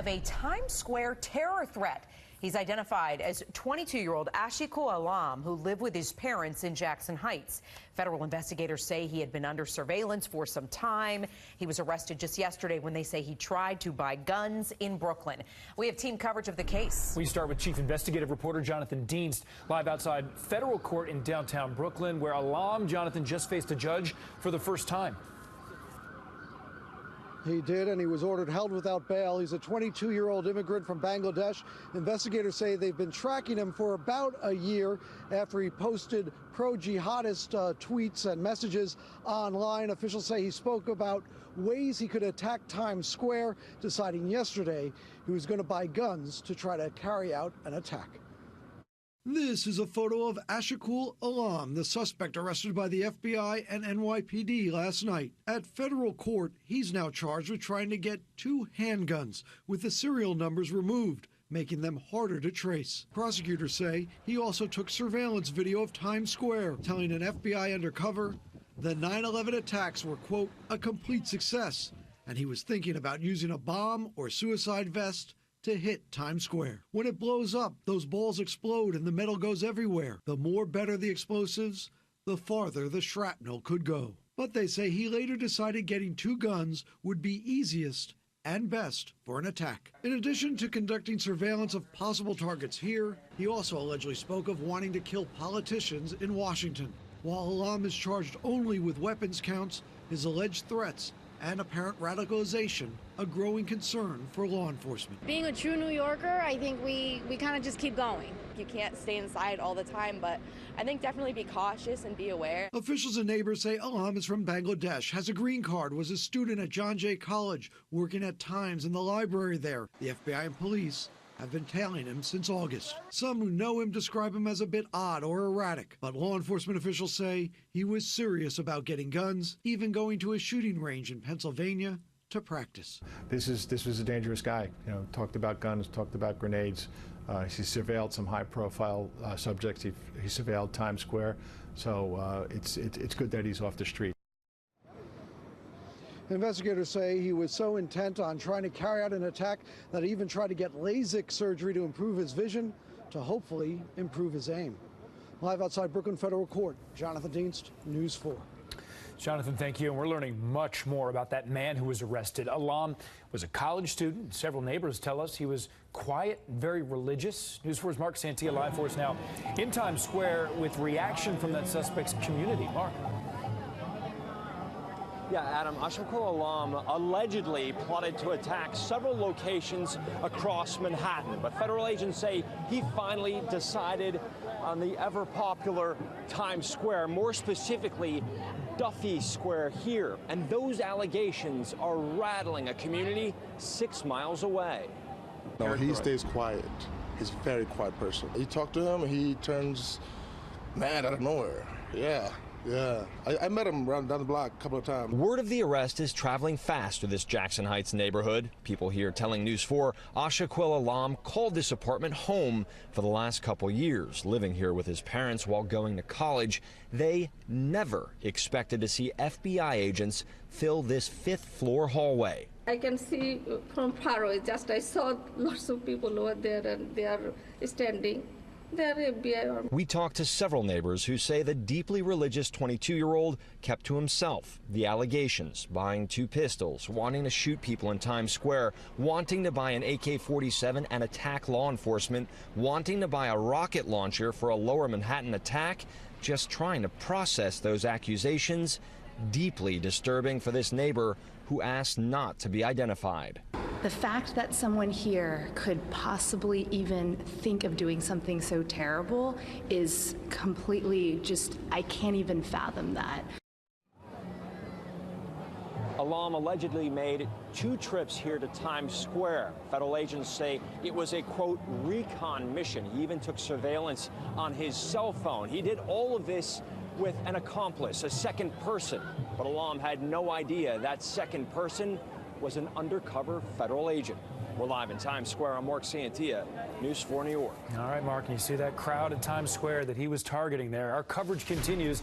of a Times Square terror threat. He's identified as 22-year-old Ashikul Alam, who lived with his parents in Jackson Heights. Federal investigators say he had been under surveillance for some time. He was arrested just yesterday when they say he tried to buy guns in Brooklyn. We have team coverage of the case. We start with Chief Investigative Reporter Jonathan Dienst, live outside federal court in downtown Brooklyn, where Alam, Jonathan, just faced a judge for the first time. He did, and he was ordered held without bail. He's a 22-year-old immigrant from Bangladesh. Investigators say they've been tracking him for about a year after he posted pro-jihadist tweets and messages online. Officials say he spoke about ways he could attack Times Square, deciding yesterday he was going to buy guns to try to carry out an attack. This is a photo of Ashikul Alam, the suspect arrested by the FBI and NYPD last night. At federal court, he's now charged with trying to get 2 handguns with the serial numbers removed, making them harder to trace. Prosecutors say he also took surveillance video of Times Square, telling an FBI undercover the 9/11 attacks were, quote, a complete success, and he was thinking about using a bomb or suicide vest to hit Times Square. When it blows up, those balls explode and the metal goes everywhere. The more better the explosives, the farther the shrapnel could go. But they say he later decided getting 2 guns would be easiest and best for an attack. In addition to conducting surveillance of possible targets here, he also allegedly spoke of wanting to kill politicians in Washington. While Alam is charged only with weapons counts, his alleged threats and apparent radicalization, a growing concern for law enforcement. Being a true New Yorker, I think we kind of just keep going. You can't stay inside all the time, but I think definitely be cautious and be aware. Officials and neighbors say Alam is from Bangladesh, has a green card, was a student at John Jay College, working at times in the library there. The FBI and police have been tailing him since August. Some who know him describe him as a bit odd or erratic, but law enforcement officials say he was serious about getting guns, even going to a shooting range in Pennsylvania to practice. This was a dangerous guy. You know, talked about guns, talked about grenades. He surveilled some high-profile subjects. He surveilled Times Square. So it's good that he's off the street. Investigators say he was so intent on trying to carry out an attack that he even tried to get LASIK surgery to improve his vision, to hopefully improve his aim. Live outside Brooklyn Federal Court, Jonathan Dienst, News 4. Jonathan, thank you. And we're learning much more about that man who was arrested. Alam was a college student. Several neighbors tell us he was quiet, very religious. News 4's Mark Santia live for us now in Times Square with reaction from that suspect's community. Mark. Yeah, Adam, Ashikul Alam allegedly plotted to attack several locations across Manhattan, but federal agents say he finally decided on the ever-popular Times Square, more specifically Duffy Square here. And those allegations are rattling a community 6 miles away. No, he stays quiet. He's a very quiet person. You talk to him, he turns mad out of nowhere. Yeah, I met him down the block a couple of times. Word of the arrest is traveling fast to this Jackson Heights neighborhood. People here telling News 4 Ashikul Alam called this apartment home for the last couple years, living here with his parents while going to college. They never expected to see FBI agents fill this 5th-floor hallway. I can see from far away, I saw lots of people over there and they are standing. We talked to several neighbors who say the deeply religious 22-year-old kept to himself the allegations, buying 2 pistols, wanting to shoot people in Times Square, wanting to buy an AK-47 and attack law enforcement, wanting to buy a rocket launcher for a lower Manhattan attack, just trying to process those accusations. Deeply disturbing for this neighbor who asked not to be identified. The fact that someone here could possibly even think of doing something so terrible is completely I can't even fathom that. Alam allegedly made 2 trips here to Times Square. Federal agents say it was a, quote, recon mission. He even took surveillance on his cell phone. He did all of this with an accomplice, a second person. But Alam had no idea that second person was an undercover federal agent. We're live in Times Square. I'm Mark Santia, News 4 New York. All right, Mark, and you see that crowd at Times Square that he was targeting there. Our coverage continues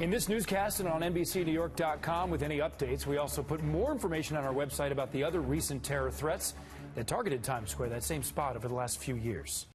in this newscast and on NBCNewYork.com with any updates. We also put more information on our website about the other recent terror threats. that targeted Times Square, that same spot, over the last few years.